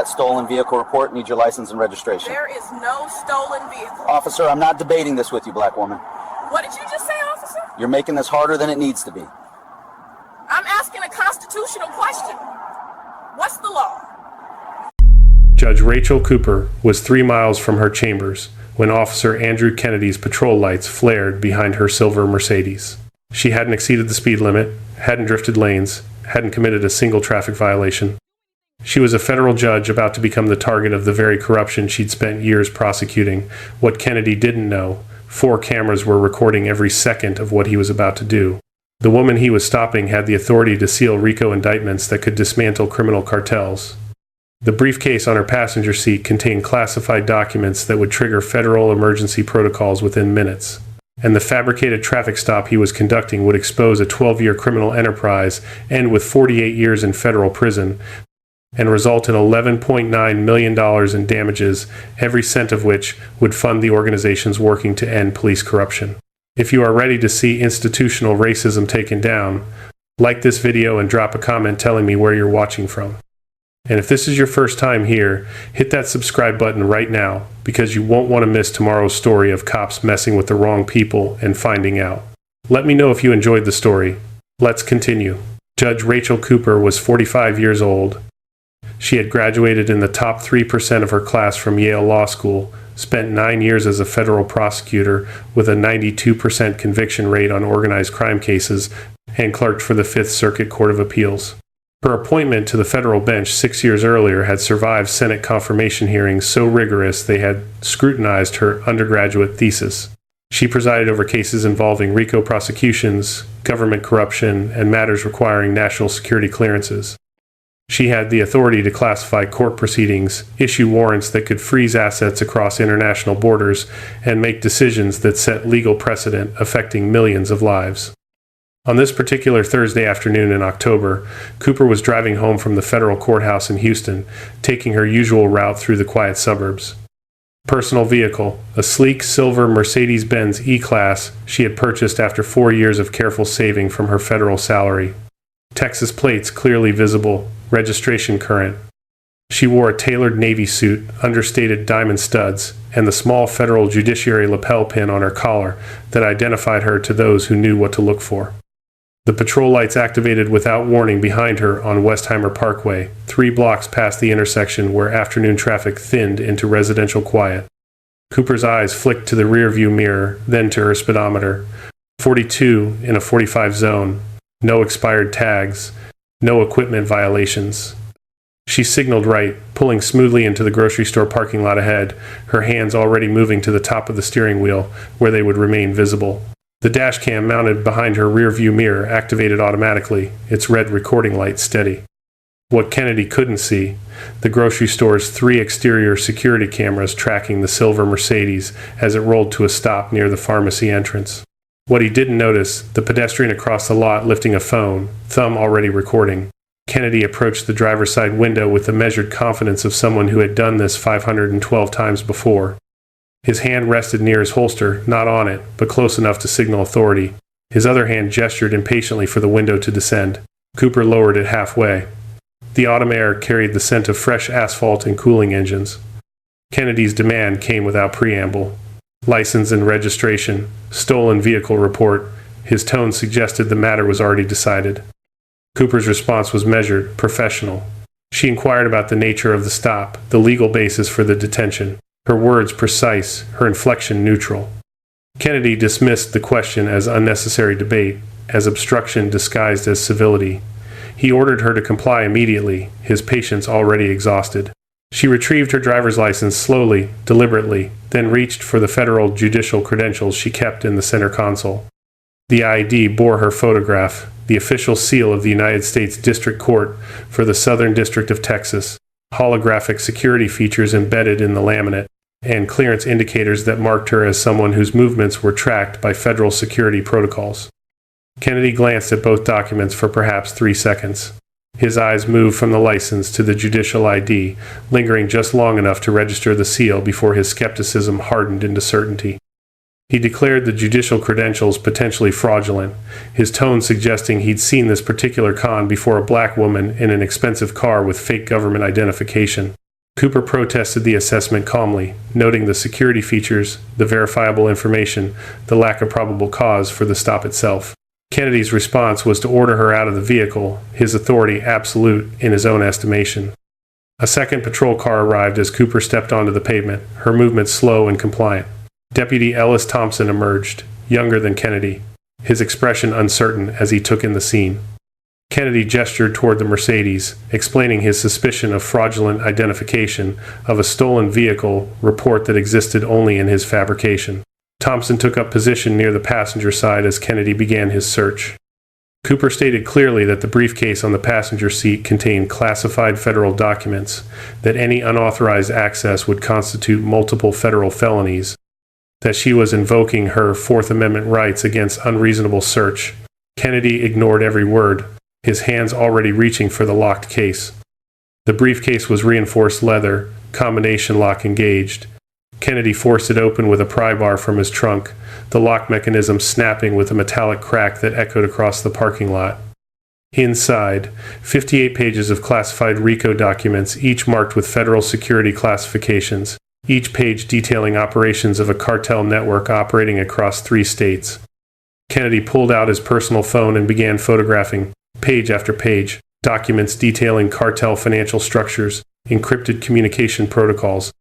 That stolen vehicle report, need your license and registration. There is no stolen vehicle. Officer, I'm not debating this with you, black woman. What did you just say, officer? You're making this harder than it needs to be. I'm asking a constitutional question. What's the law? Judge Rachael Cooper was 3 miles from her chambers when Officer Andrew Kennedy's patrol lights flared behind her silver Mercedes. She hadn't exceeded the speed limit, hadn't drifted lanes, hadn't committed a single traffic violation. She was a federal judge about to become the target of the very corruption she'd spent years prosecuting. What Kennedy didn't know, 4 cameras were recording every second of what he was about to do. The woman he was stopping had the authority to seal RICO indictments that could dismantle criminal cartels. The briefcase on her passenger seat contained classified documents that would trigger federal emergency protocols within minutes. And the fabricated traffic stop he was conducting would expose a 12-year criminal enterprise, end with 48 years in federal prison, and result in $11.9 million in damages, every cent of which would fund the organizations working to end police corruption. If you are ready to see institutional racism taken down, like this video and drop a comment telling me where you're watching from. And if this is your first time here, hit that subscribe button right now, because you won't want to miss tomorrow's story of cops messing with the wrong people and finding out. Let me know if you enjoyed the story. Let's continue. Judge Rachael Cooper was 45 years old. She had graduated in the top 3% of her class from Yale Law School, spent 9 years as a federal prosecutor with a 92% conviction rate on organized crime cases, and clerked for the Fifth Circuit Court of Appeals. Her appointment to the federal bench 6 years earlier had survived Senate confirmation hearings so rigorous they had scrutinized her undergraduate thesis. She presided over cases involving RICO prosecutions, government corruption, and matters requiring national security clearances. She had the authority to classify court proceedings, issue warrants that could freeze assets across international borders, and make decisions that set legal precedent affecting millions of lives. On this particular Thursday afternoon in October, Cooper was driving home from the federal courthouse in Houston, taking her usual route through the quiet suburbs. Personal vehicle, a sleek silver Mercedes-Benz E-Class she had purchased after 4 years of careful saving from her federal salary. Texas plates clearly visible, registration current. She wore a tailored Navy suit, understated diamond studs, and the small federal judiciary lapel pin on her collar that identified her to those who knew what to look for. The patrol lights activated without warning behind her on Westheimer Parkway, 3 blocks past the intersection where afternoon traffic thinned into residential quiet. Cooper's eyes flicked to the rearview mirror, then to her speedometer. 42 in a 45 zone. No expired tags. No equipment violations. She signaled right, pulling smoothly into the grocery store parking lot ahead, her hands already moving to the top of the steering wheel, where they would remain visible. The dash cam mounted behind her rearview mirror activated automatically, its red recording light steady. What Kennedy couldn't see, the grocery store's 3 exterior security cameras tracking the silver Mercedes as it rolled to a stop near the pharmacy entrance. What he didn't notice, the pedestrian across the lot lifting a phone, thumb already recording. Kennedy approached the driver's side window with the measured confidence of someone who had done this 512 times before. His hand rested near his holster, not on it, but close enough to signal authority. His other hand gestured impatiently for the window to descend. Cooper lowered it halfway. The autumn air carried the scent of fresh asphalt and cooling engines. Kennedy's demand came without preamble. License and registration, stolen vehicle report. His tone suggested the matter was already decided. Cooper's response was measured, professional. She inquired about the nature of the stop, the legal basis for the detention. Her words precise, her inflection neutral. Kennedy dismissed the question as unnecessary debate, as obstruction disguised as civility. He ordered her to comply immediately, his patience already exhausted. She retrieved her driver's license slowly, deliberately, then reached for the federal judicial credentials she kept in the center console. The ID bore her photograph, the official seal of the United States District Court for the Southern District of Texas, holographic security features embedded in the laminate, and clearance indicators that marked her as someone whose movements were tracked by federal security protocols. Kennedy glanced at both documents for perhaps 3 seconds. His eyes moved from the license to the judicial ID, lingering just long enough to register the seal before his skepticism hardened into certainty. He declared the judicial credentials potentially fraudulent, his tone suggesting he'd seen this particular con before a black woman in an expensive car with fake government identification. Cooper protested the assessment calmly, noting the security features, the verifiable information, the lack of probable cause for the stop itself. Kennedy's response was to order her out of the vehicle, his authority absolute in his own estimation. A second patrol car arrived as Cooper stepped onto the pavement, her movements slow and compliant. Deputy Ellis Thompson emerged, younger than Kennedy, his expression uncertain as he took in the scene. Kennedy gestured toward the Mercedes, explaining his suspicion of fraudulent identification of a stolen vehicle report that existed only in his fabrication. Thompson took up position near the passenger side as Kennedy began his search. Cooper stated clearly that the briefcase on the passenger seat contained classified federal documents, that any unauthorized access would constitute multiple federal felonies, that she was invoking her Fourth Amendment rights against unreasonable search. Kennedy ignored every word, his hands already reaching for the locked case. The briefcase was reinforced leather, combination lock engaged. Kennedy forced it open with a pry bar from his trunk, the lock mechanism snapping with a metallic crack that echoed across the parking lot. Inside, 58 pages of classified RICO documents, each marked with federal security classifications, each page detailing operations of a cartel network operating across 3 states. Kennedy pulled out his personal phone and began photographing, page after page, documents detailing cartel financial structures, encrypted communication protocols,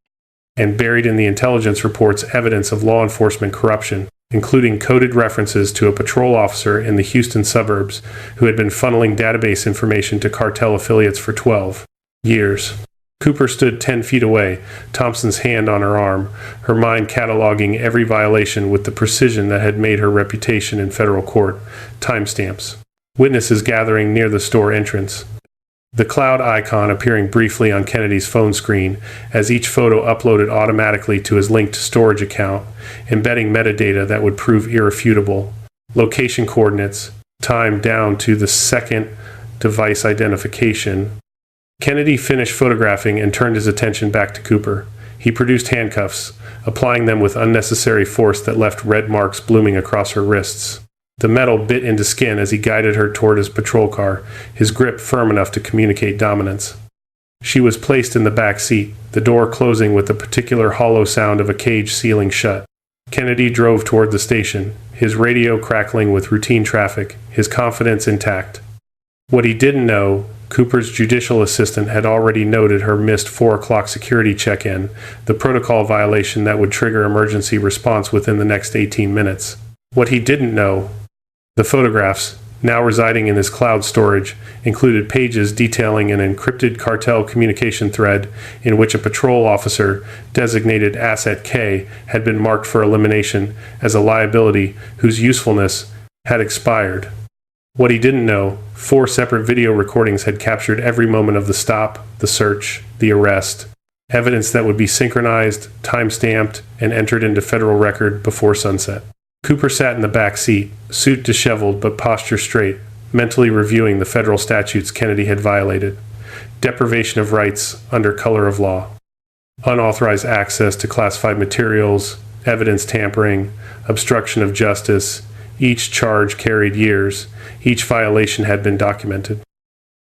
and buried in the intelligence reports evidence of law enforcement corruption, including coded references to a patrol officer in the Houston suburbs who had been funneling database information to cartel affiliates for 12 years. Cooper stood 10 feet away, Thompson's hand on her arm, her mind cataloging every violation with the precision that had made her reputation in federal court. Timestamps. Witnesses gathering near the store entrance. The cloud icon appearing briefly on Kennedy's phone screen as each photo uploaded automatically to his linked storage account, embedding metadata that would prove irrefutable. Location coordinates, time down to the second, device identification. Kennedy finished photographing and turned his attention back to Cooper. He produced handcuffs, applying them with unnecessary force that left red marks blooming across her wrists. The metal bit into skin as he guided her toward his patrol car, his grip firm enough to communicate dominance. She was placed in the back seat, the door closing with the particular hollow sound of a cage sealing shut. Kennedy drove toward the station, his radio crackling with routine traffic, his confidence intact. What he didn't know, Cooper's judicial assistant had already noted her missed 4 o'clock security check-in, the protocol violation that would trigger emergency response within the next 18 minutes. What he didn't know, the photographs, now residing in his cloud storage, included pages detailing an encrypted cartel communication thread in which a patrol officer, designated Asset K, had been marked for elimination as a liability whose usefulness had expired. What he didn't know, 4 separate video recordings had captured every moment of the stop, the search, the arrest, evidence that would be synchronized, time-stamped, and entered into federal record before sunset. Cooper sat in the back seat, suit disheveled but posture straight, mentally reviewing the federal statutes Kennedy had violated. Deprivation of rights under color of law. Unauthorized access to classified materials, evidence tampering, obstruction of justice. Each charge carried years. Each violation had been documented.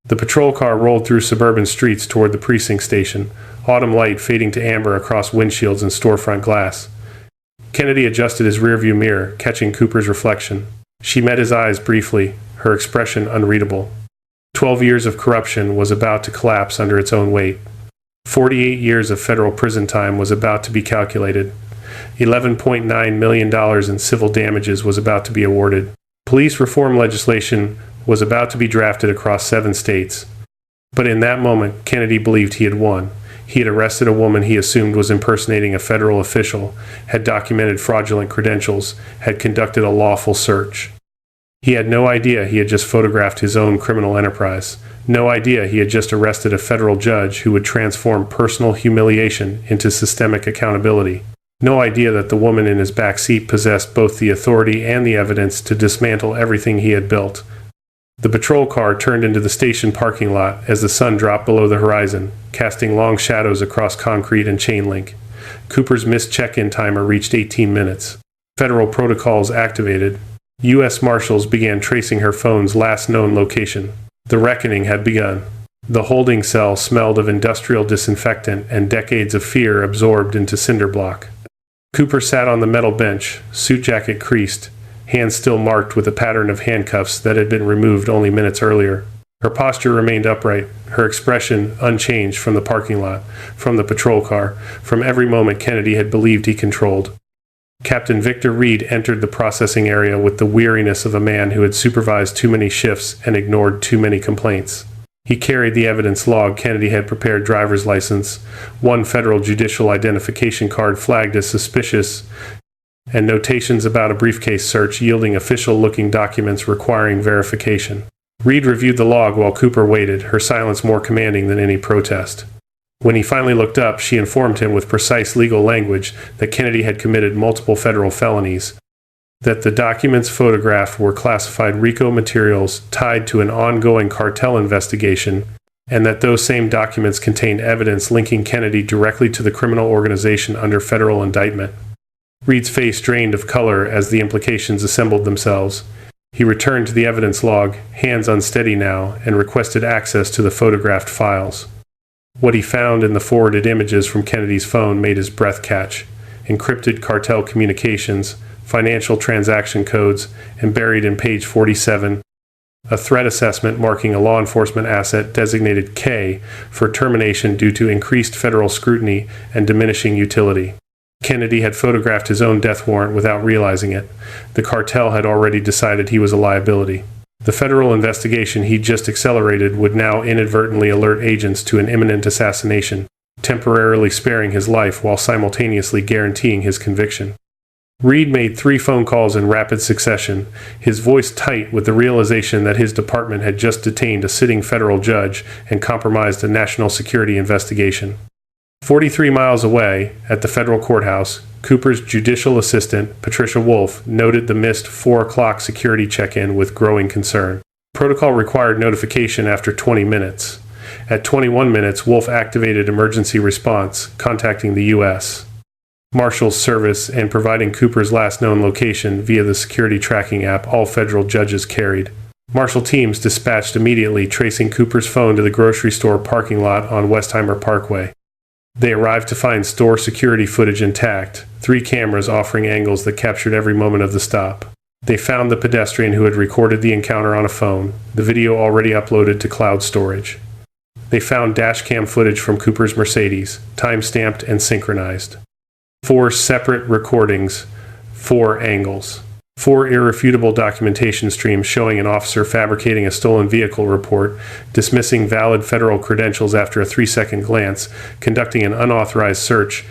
The patrol car rolled through suburban streets toward the precinct station, autumn light fading to amber across windshields and storefront glass. Kennedy adjusted his rearview mirror, catching Cooper's reflection. She met his eyes briefly, her expression unreadable. 12 years of corruption was about to collapse under its own weight. 48 years of federal prison time was about to be calculated. $11.9 million in civil damages was about to be awarded. Police reform legislation was about to be drafted across 7 states. But in that moment, Kennedy believed he had won. He had arrested a woman he assumed was impersonating a federal official, had documented fraudulent credentials, had conducted a lawful search. He had no idea he had just photographed his own criminal enterprise. No idea he had just arrested a federal judge who would transform personal humiliation into systemic accountability. No idea that the woman in his back seat possessed both the authority and the evidence to dismantle everything he had built. The patrol car turned into the station parking lot as the sun dropped below the horizon, casting long shadows across concrete and chain link. Cooper's missed check-in timer reached 18 minutes. Federal protocols activated. U.S. Marshals began tracing her phone's last known location. The reckoning had begun. The holding cell smelled of industrial disinfectant and decades of fear absorbed into cinder block. Cooper sat on the metal bench, suit jacket creased, hands still marked with a pattern of handcuffs that had been removed only minutes earlier. Her posture remained upright, her expression unchanged from the parking lot, from the patrol car, from every moment Kennedy had believed he controlled. Captain Victor Reed entered the processing area with the weariness of a man who had supervised too many shifts and ignored too many complaints. He carried the evidence log Kennedy had prepared: driver's license, one federal judicial identification card flagged as suspicious, and notations about a briefcase search yielding official-looking documents requiring verification. Reed reviewed the log while Cooper waited, her silence more commanding than any protest. When he finally looked up, she informed him with precise legal language that Kennedy had committed multiple federal felonies, that the documents photographed were classified RICO materials tied to an ongoing cartel investigation, and that those same documents contained evidence linking Kennedy directly to the criminal organization under federal indictment. Reed's face drained of color as the implications assembled themselves. He returned to the evidence log, hands unsteady now, and requested access to the photographed files. What he found in the forwarded images from Kennedy's phone made his breath catch. Encrypted cartel communications, financial transaction codes, and buried in page 47, a threat assessment marking a law enforcement asset designated K for termination due to increased federal scrutiny and diminishing utility. Kennedy had photographed his own death warrant without realizing it. The cartel had already decided he was a liability. The federal investigation he'd just accelerated would now inadvertently alert agents to an imminent assassination, temporarily sparing his life while simultaneously guaranteeing his conviction. Reed made 3 phone calls in rapid succession, his voice tight with the realization that his department had just detained a sitting federal judge and compromised a national security investigation. 43 miles away, at the federal courthouse, Cooper's judicial assistant, Patricia Wolf, noted the missed 4 o'clock security check-in with growing concern. Protocol required notification after 20 minutes. At 21 minutes, Wolf activated emergency response, contacting the U.S. Marshals Service and providing Cooper's last known location via the security tracking app all federal judges carried. Marshal teams dispatched immediately, tracing Cooper's phone to the grocery store parking lot on Westheimer Parkway. They arrived to find store security footage intact, 3 cameras offering angles that captured every moment of the stop. They found the pedestrian who had recorded the encounter on a phone, the video already uploaded to cloud storage. They found dashcam footage from Cooper's Mercedes, time-stamped and synchronized. 4 separate recordings, 4 angles. 4 irrefutable documentation streams showing an officer fabricating a stolen vehicle report, dismissing valid federal credentials after a 3-second glance, conducting an unauthorized search,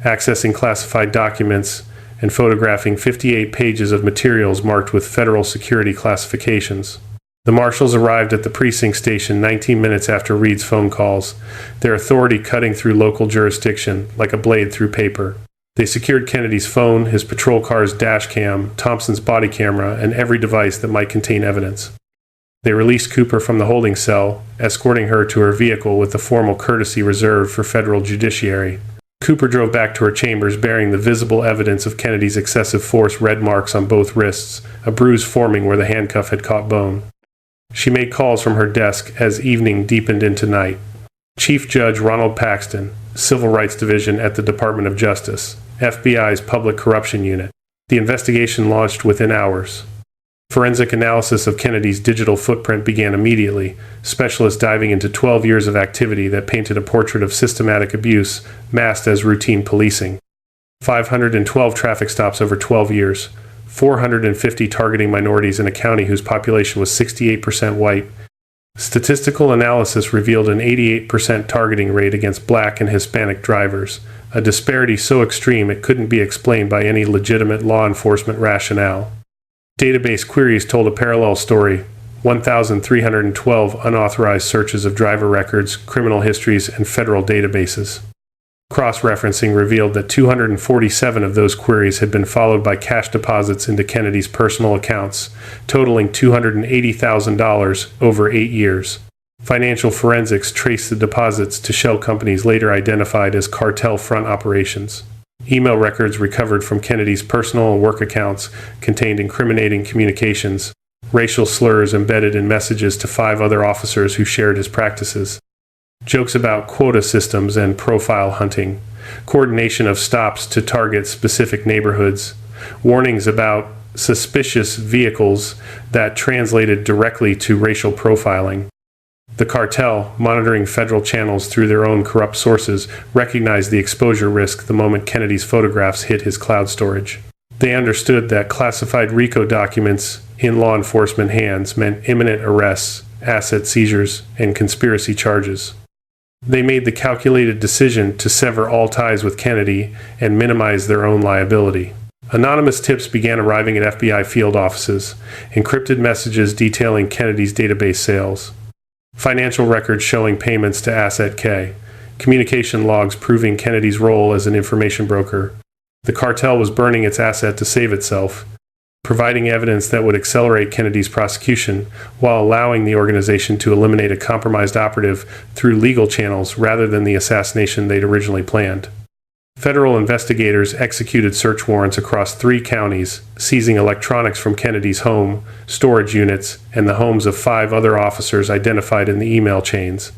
accessing classified documents, and photographing 58 pages of materials marked with federal security classifications. The marshals arrived at the precinct station 19 minutes after Reed's phone calls, their authority cutting through local jurisdiction like a blade through paper. They secured Kennedy's phone, his patrol car's dash cam, Thompson's body camera, and every device that might contain evidence. They released Cooper from the holding cell, escorting her to her vehicle with the formal courtesy reserved for federal judiciary. Cooper drove back to her chambers bearing the visible evidence of Kennedy's excessive force: red marks on both wrists, a bruise forming where the handcuff had caught bone. She made calls from her desk as evening deepened into night. Chief Judge Ronald Paxton, Civil Rights Division at the Department of Justice, FBI's Public Corruption Unit. The investigation launched within hours. Forensic analysis of Kennedy's digital footprint began immediately, specialists diving into 12 years of activity that painted a portrait of systematic abuse masked as routine policing. 512 traffic stops over 12 years, 450 targeting minorities in a county whose population was 68% white. Statistical analysis revealed an 88% targeting rate against Black and Hispanic drivers, a disparity so extreme it couldn't be explained by any legitimate law enforcement rationale. Database queries told a parallel story: 1,312 unauthorized searches of driver records, criminal histories, and federal databases. Cross-referencing revealed that 247 of those queries had been followed by cash deposits into Kennedy's personal accounts, totaling $280,000 over 8 years. Financial forensics traced the deposits to shell companies later identified as cartel front operations. Email records recovered from Kennedy's personal and work accounts contained incriminating communications, racial slurs embedded in messages to 5 other officers who shared his practices, jokes about quota systems and profile hunting, coordination of stops to target specific neighborhoods, warnings about suspicious vehicles that translated directly to racial profiling. The cartel, monitoring federal channels through their own corrupt sources, recognized the exposure risk the moment Kennedy's photographs hit his cloud storage. They understood that classified RICO documents in law enforcement hands meant imminent arrests, asset seizures, and conspiracy charges. They made the calculated decision to sever all ties with Kennedy and minimize their own liability. Anonymous tips began arriving at FBI field offices, encrypted messages detailing Kennedy's database sales, financial records showing payments to Asset K, communication logs proving Kennedy's role as an information broker. The cartel was burning its asset to save itself, providing evidence that would accelerate Kennedy's prosecution while allowing the organization to eliminate a compromised operative through legal channels rather than the assassination they'd originally planned. Federal investigators executed search warrants across 3 counties, seizing electronics from Kennedy's home, storage units, and the homes of 5 other officers identified in the email chains.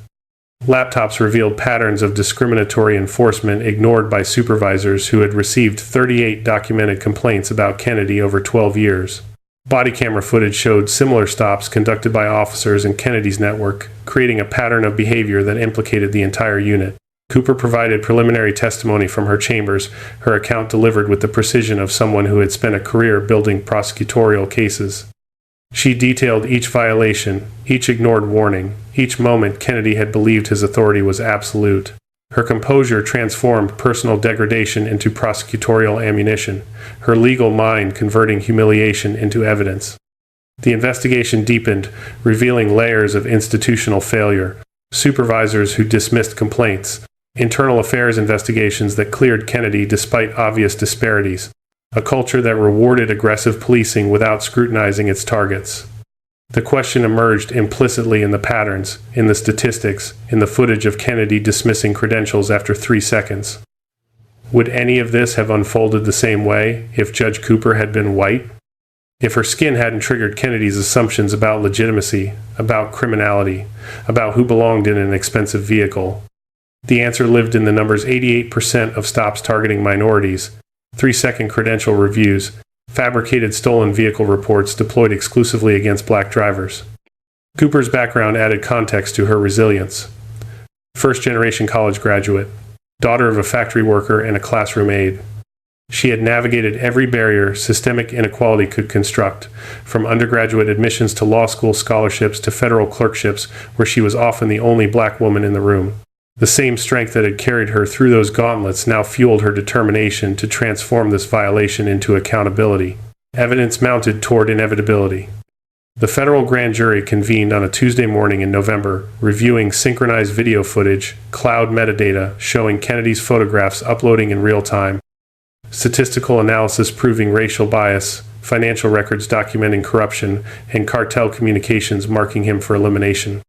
Laptops revealed patterns of discriminatory enforcement ignored by supervisors who had received 38 documented complaints about Kennedy over 12 years. Body camera footage showed similar stops conducted by officers in Kennedy's network, creating a pattern of behavior that implicated the entire unit. Cooper provided preliminary testimony from her chambers, her account delivered with the precision of someone who had spent a career building prosecutorial cases. She detailed each violation, each ignored warning, each moment Kennedy had believed his authority was absolute. Her composure transformed personal degradation into prosecutorial ammunition, her legal mind converting humiliation into evidence. The investigation deepened, revealing layers of institutional failure, supervisors who dismissed complaints, internal affairs investigations that cleared Kennedy despite obvious disparities, a culture that rewarded aggressive policing without scrutinizing its targets. The question emerged implicitly in the patterns, in the statistics, in the footage of Kennedy dismissing credentials after 3 seconds. Would any of this have unfolded the same way if Judge Cooper had been white? If her skin hadn't triggered Kennedy's assumptions about legitimacy, about criminality, about who belonged in an expensive vehicle? The answer lived in the numbers: 88% of stops targeting minorities, 3-second credential reviews, fabricated stolen vehicle reports deployed exclusively against black drivers. Cooper's background added context to her resilience. First-generation college graduate, daughter of a factory worker and a classroom aide. She had navigated every barrier systemic inequality could construct, from undergraduate admissions to law school scholarships to federal clerkships, where she was often the only black woman in the room. The same strength that had carried her through those gauntlets now fueled her determination to transform this violation into accountability. Evidence mounted toward inevitability. The federal grand jury convened on a Tuesday morning in November, reviewing synchronized video footage, cloud metadata showing Kennedy's photographs uploading in real time, statistical analysis proving racial bias, financial records documenting corruption, and cartel communications marking him for elimination.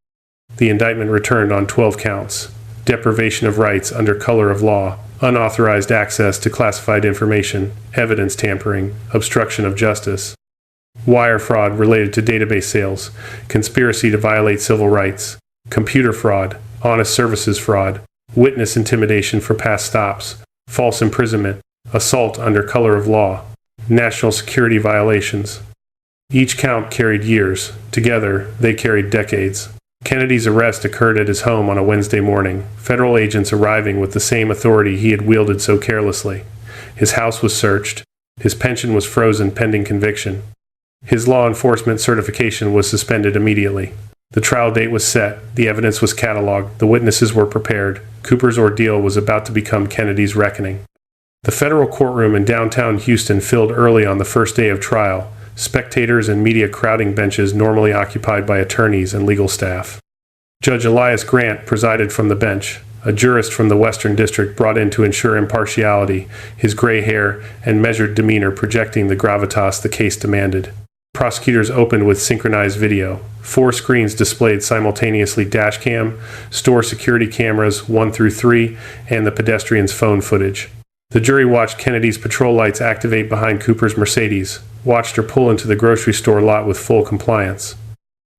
The indictment returned on 12 counts: deprivation of rights under color of law, unauthorized access to classified information, evidence tampering, obstruction of justice, wire fraud related to database sales, conspiracy to violate civil rights, computer fraud, honest services fraud, witness intimidation for past stops, false imprisonment, assault under color of law, national security violations. Each count carried years. Together, they carried decades. Kennedy's arrest occurred at his home on a Wednesday morning, federal agents arriving with the same authority he had wielded so carelessly. His house was searched. His pension was frozen pending conviction. His law enforcement certification was suspended immediately. The trial date was set. The evidence was cataloged. The witnesses were prepared. Cooper's ordeal was about to become Kennedy's reckoning. The federal courtroom in downtown Houston filled early on the first day of trial, spectators and media crowding benches normally occupied by attorneys and legal staff. Judge Elias Grant presided from the bench, a jurist from the Western District brought in to ensure impartiality, his gray hair and measured demeanor projecting the gravitas the case demanded. Prosecutors opened with synchronized video. 4 screens displayed simultaneously dashcam, store security cameras 1 through 3, and the pedestrian's phone footage. The jury watched Kennedy's patrol lights activate behind Cooper's Mercedes, watched her pull into the grocery store lot with full compliance,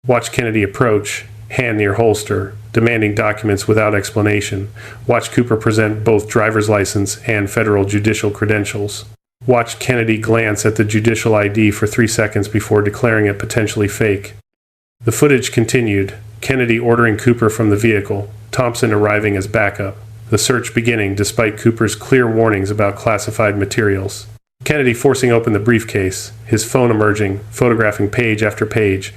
watched Kennedy approach, hand near holster, demanding documents without explanation, watched Cooper present both driver's license and federal judicial credentials, watched Kennedy glance at the judicial ID for 3 seconds before declaring it potentially fake. The footage continued, Kennedy ordering Cooper from the vehicle, Thompson arriving as backup, the search beginning despite Cooper's clear warnings about classified materials. Kennedy forcing open the briefcase, his phone emerging, photographing page after page.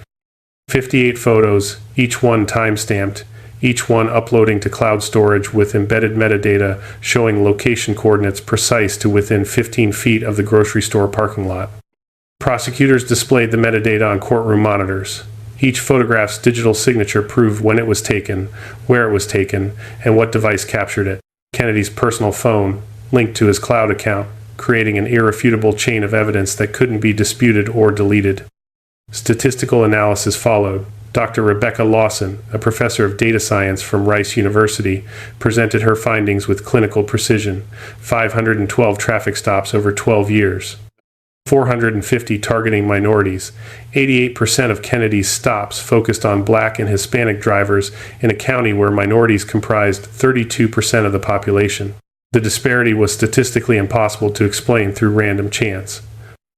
58 photos, each one time-stamped, each one uploading to cloud storage with embedded metadata showing location coordinates precise to within 15 feet of the grocery store parking lot. Prosecutors displayed the metadata on courtroom monitors. Each photograph's digital signature proved when it was taken, where it was taken, and what device captured it. Kennedy's personal phone, linked to his cloud account, creating an irrefutable chain of evidence that couldn't be disputed or deleted. Statistical analysis followed. Dr. Rebecca Lawson, a professor of data science from Rice University, presented her findings with clinical precision. 512 traffic stops over 12 years. 450 targeting minorities. 88% of Kennedy's stops focused on Black and Hispanic drivers in a county where minorities comprised 32% of the population. The disparity was statistically impossible to explain through random chance.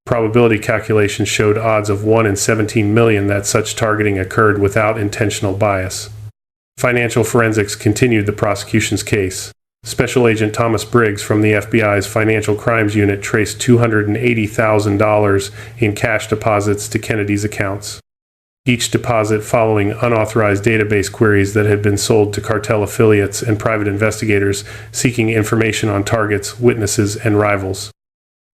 Probability calculations showed odds of 1 in 17 million that such targeting occurred without intentional bias. Financial forensics continued the prosecution's case. Special Agent Thomas Briggs from the FBI's Financial Crimes Unit traced $280,000 in cash deposits to Kennedy's accounts. Each deposit following unauthorized database queries that had been sold to cartel affiliates and private investigators seeking information on targets, witnesses, and rivals.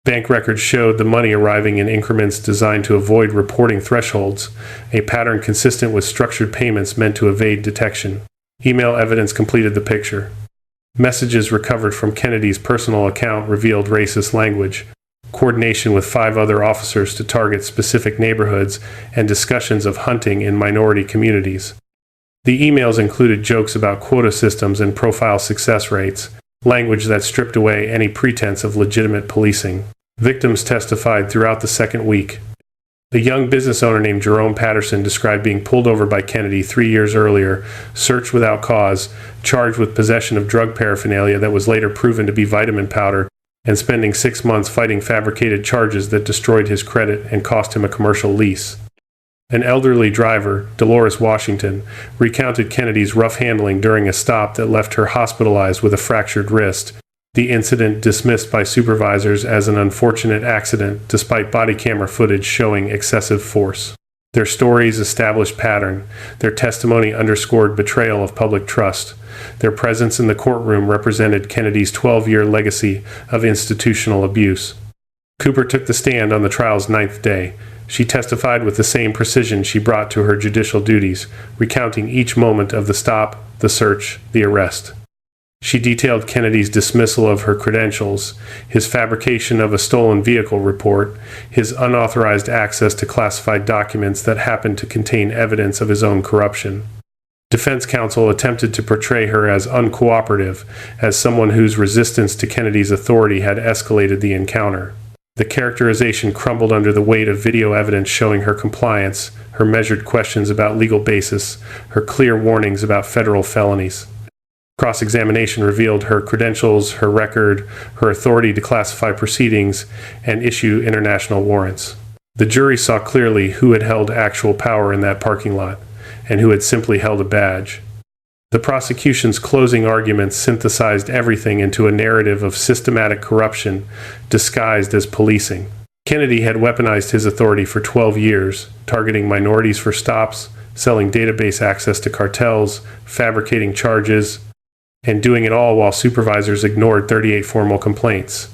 Bank records showed the money arriving in increments designed to avoid reporting thresholds, a pattern consistent with structured payments meant to evade detection. Email evidence completed the picture. Messages recovered from Kennedy's personal account revealed racist language, coordination with 5 other officers to target specific neighborhoods, and discussions of hunting in minority communities. The emails included jokes about quota systems and profile success rates, language that stripped away any pretense of legitimate policing. Victims testified throughout the second week. A young business owner named Jerome Patterson described being pulled over by Kennedy 3 years earlier, searched without cause, charged with possession of drug paraphernalia that was later proven to be vitamin powder, and spending 6 months fighting fabricated charges that destroyed his credit and cost him a commercial lease. An elderly driver, Dolores Washington, recounted Kennedy's rough handling during a stop that left her hospitalized with a fractured wrist, the incident dismissed by supervisors as an unfortunate accident despite body camera footage showing excessive force. Their stories established pattern. Their testimony underscored betrayal of public trust. Their presence in the courtroom represented Kennedy's 12-year legacy of institutional abuse. Cooper took the stand on the trial's 9th day. She testified with the same precision she brought to her judicial duties, recounting each moment of the stop, the search, the arrest. She detailed Kennedy's dismissal of her credentials, his fabrication of a stolen vehicle report, his unauthorized access to classified documents that happened to contain evidence of his own corruption. Defense counsel attempted to portray her as uncooperative, as someone whose resistance to Kennedy's authority had escalated the encounter. The characterization crumbled under the weight of video evidence showing her compliance, her measured questions about legal basis, her clear warnings about federal felonies. Cross-examination revealed her credentials, her record, her authority to classify proceedings, and issue international warrants. The jury saw clearly who had held actual power in that parking lot, and who had simply held a badge. The prosecution's closing arguments synthesized everything into a narrative of systematic corruption disguised as policing. Kennedy had weaponized his authority for 12 years, targeting minorities for stops, selling database access to cartels, fabricating charges, and doing it all while supervisors ignored 38 formal complaints.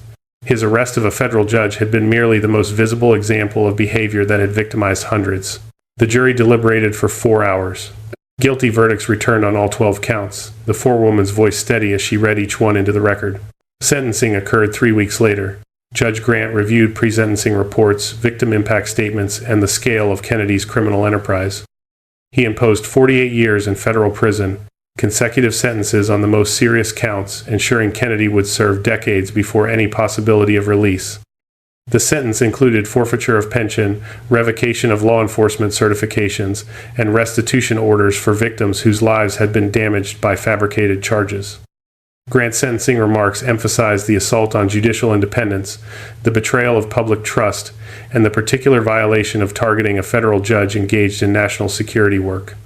His arrest of a federal judge had been merely the most visible example of behavior that had victimized hundreds. The jury deliberated for 4 hours. Guilty verdicts returned on all 12 counts, the forewoman's voice steady as she read each one into the record. Sentencing occurred 3 weeks later. Judge Grant reviewed pre-sentencing reports, victim impact statements, and the scale of Kennedy's criminal enterprise. He imposed 48 years in federal prison, consecutive sentences on the most serious counts, ensuring Kennedy would serve decades before any possibility of release. The sentence included forfeiture of pension, revocation of law enforcement certifications, and restitution orders for victims whose lives had been damaged by fabricated charges. Grant's sentencing remarks emphasized the assault on judicial independence, the betrayal of public trust, and the particular violation of targeting a federal judge engaged in national security work.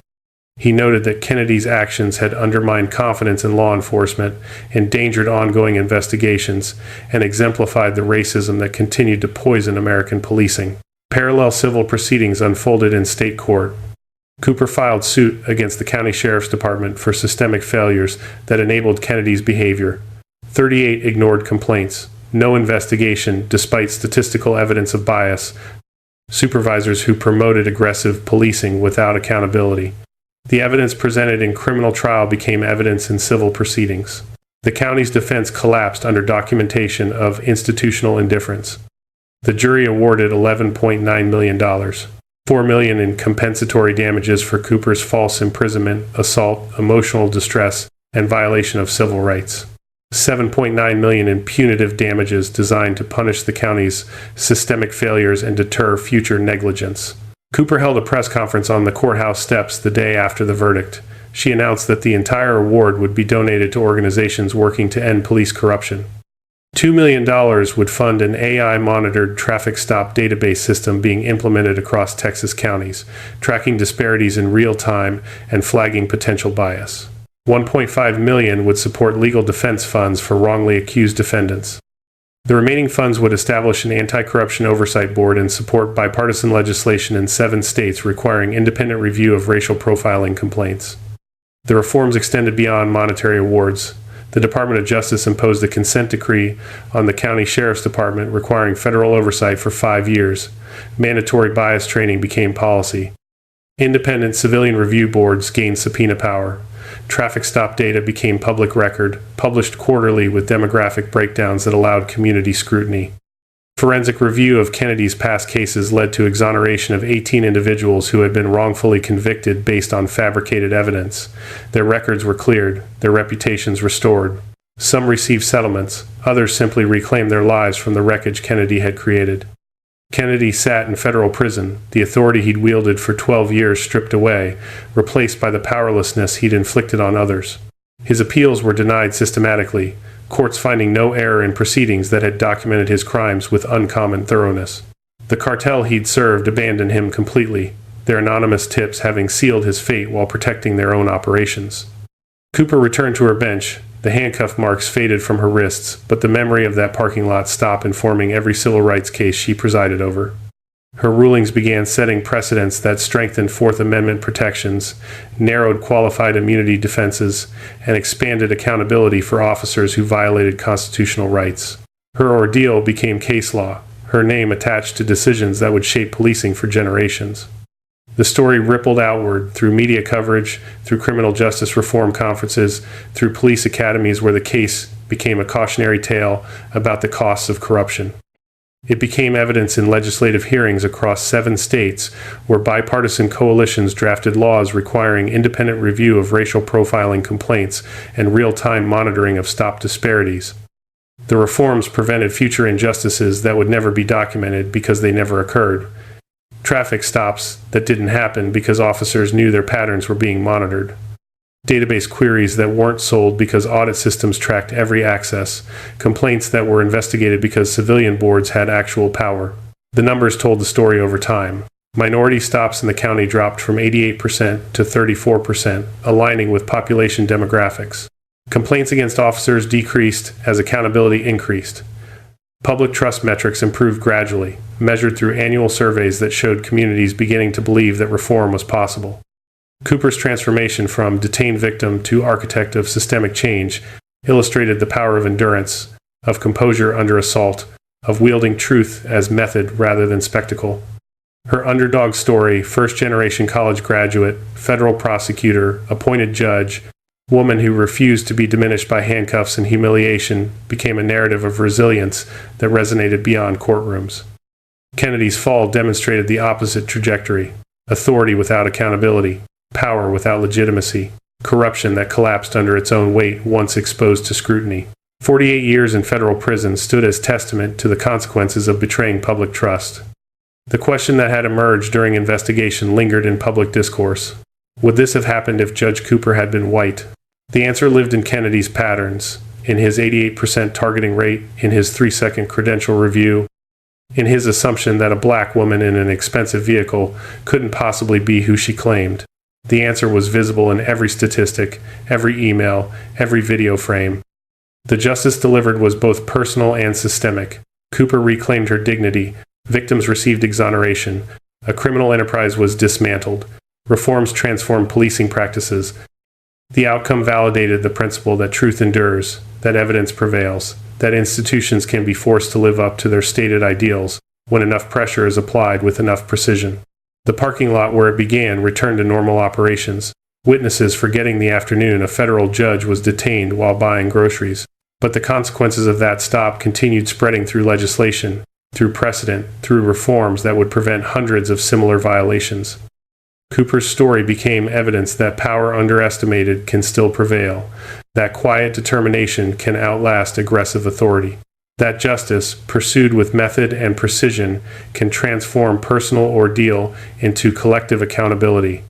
He noted that Kennedy's actions had undermined confidence in law enforcement, endangered ongoing investigations, and exemplified the racism that continued to poison American policing. Parallel civil proceedings unfolded in state court. Cooper filed suit against the county sheriff's department for systemic failures that enabled Kennedy's behavior. 38 ignored complaints. No investigation, despite statistical evidence of bias. Supervisors who promoted aggressive policing without accountability. The evidence presented in criminal trial became evidence in civil proceedings. The county's defense collapsed under documentation of institutional indifference. The jury awarded $11.9 million. $4 million in compensatory damages for Cooper's false imprisonment, assault, emotional distress, and violation of civil rights. $7.9 million in punitive damages designed to punish the county's systemic failures and deter future negligence. Cooper held a press conference on the courthouse steps the day after the verdict. She announced that the entire award would be donated to organizations working to end police corruption. $2 million would fund an AI-monitored traffic stop database system being implemented across Texas counties, tracking disparities in real time and flagging potential bias. $1.5 million would support legal defense funds for wrongly accused defendants. The remaining funds would establish an anti-corruption oversight board and support bipartisan legislation in 7 states requiring independent review of racial profiling complaints. The reforms extended beyond monetary awards. The Department of Justice imposed a consent decree on the county sheriff's department requiring federal oversight for 5 years. Mandatory bias training became policy. Independent civilian review boards gained subpoena power. Traffic stop data became public record, published quarterly with demographic breakdowns that allowed community scrutiny. Forensic review of Kennedy's past cases led to exoneration of 18 individuals who had been wrongfully convicted based on fabricated evidence. Their records were cleared, their reputations restored. Some received settlements, others simply reclaimed their lives from the wreckage Kennedy had created. Kennedy sat in federal prison, the authority he'd wielded for 12 years stripped away, replaced by the powerlessness he'd inflicted on others. His appeals were denied systematically, courts finding no error in proceedings that had documented his crimes with uncommon thoroughness. The cartel he'd served abandoned him completely, their anonymous tips having sealed his fate while protecting their own operations. Cooper returned to her bench. The handcuff marks faded from her wrists, but the memory of that parking lot stop informing every civil rights case she presided over. Her rulings began setting precedents that strengthened Fourth Amendment protections, narrowed qualified immunity defenses, and expanded accountability for officers who violated constitutional rights. Her ordeal became case law, her name attached to decisions that would shape policing for generations. The story rippled outward through media coverage, through criminal justice reform conferences, through police academies where the case became a cautionary tale about the costs of corruption. It became evidence in legislative hearings across 7 states where bipartisan coalitions drafted laws requiring independent review of racial profiling complaints and real-time monitoring of stop disparities. The reforms prevented future injustices that would never be documented because they never occurred. Traffic stops that didn't happen because officers knew their patterns were being monitored. Database queries that weren't solved because audit systems tracked every access. Complaints that were investigated because civilian boards had actual power. The numbers told the story over time. Minority stops in the county dropped from 88% to 34%, aligning with population demographics. Complaints against officers decreased as accountability increased. Public trust metrics improved gradually, measured through annual surveys that showed communities beginning to believe that reform was possible. Cooper's transformation from detained victim to architect of systemic change illustrated the power of endurance, of composure under assault, of wielding truth as method rather than spectacle. Her underdog story, first-generation college graduate, federal prosecutor, appointed judge, woman who refused to be diminished by handcuffs and humiliation, became a narrative of resilience that resonated beyond courtrooms. Kennedy's fall demonstrated the opposite trajectory: authority without accountability, power without legitimacy. corruption that collapsed under its own weight once exposed to scrutiny. 48 years in federal prison stood as testament to the consequences of betraying public trust. The question that had emerged during investigation lingered in public discourse. Would this have happened if Judge Cooper had been white? The answer lived in Kennedy's patterns, in his 88% targeting rate, in his 3-second credential review, in his assumption that a black woman in an expensive vehicle couldn't possibly be who she claimed. The answer was visible in every statistic, every email, every video frame. The justice delivered was both personal and systemic. Cooper reclaimed her dignity. Victims received exoneration. A criminal enterprise was dismantled. Reforms transformed policing practices. The outcome validated the principle that truth endures, that evidence prevails, that institutions can be forced to live up to their stated ideals when enough pressure is applied with enough precision. The parking lot where it began returned to normal operations. Witnesses forgetting the afternoon a federal judge was detained while buying groceries. But the consequences of that stop continued spreading through legislation, through precedent, through reforms that would prevent hundreds of similar violations. Cooper's story became evidence that power underestimated can still prevail, that quiet determination can outlast aggressive authority, that justice, pursued with method and precision, can transform personal ordeal into collective accountability.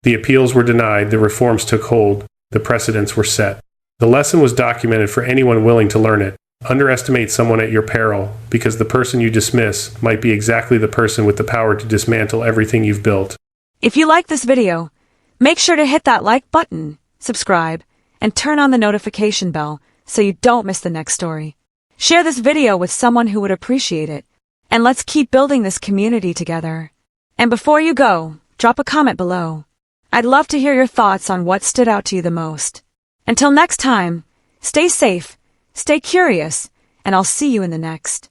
The appeals were denied, the reforms took hold, the precedents were set. The lesson was documented for anyone willing to learn it. Underestimate someone at your peril, because the person you dismiss might be exactly the person with the power to dismantle everything you've built. If you like this video, make sure to hit that like button, subscribe, and turn on the notification bell so you don't miss the next story. Share this video with someone who would appreciate it, and let's keep building this community together. And before you go, drop a comment below. I'd love to hear your thoughts on what stood out to you the most. Until next time, stay safe, stay curious, and I'll see you in the next.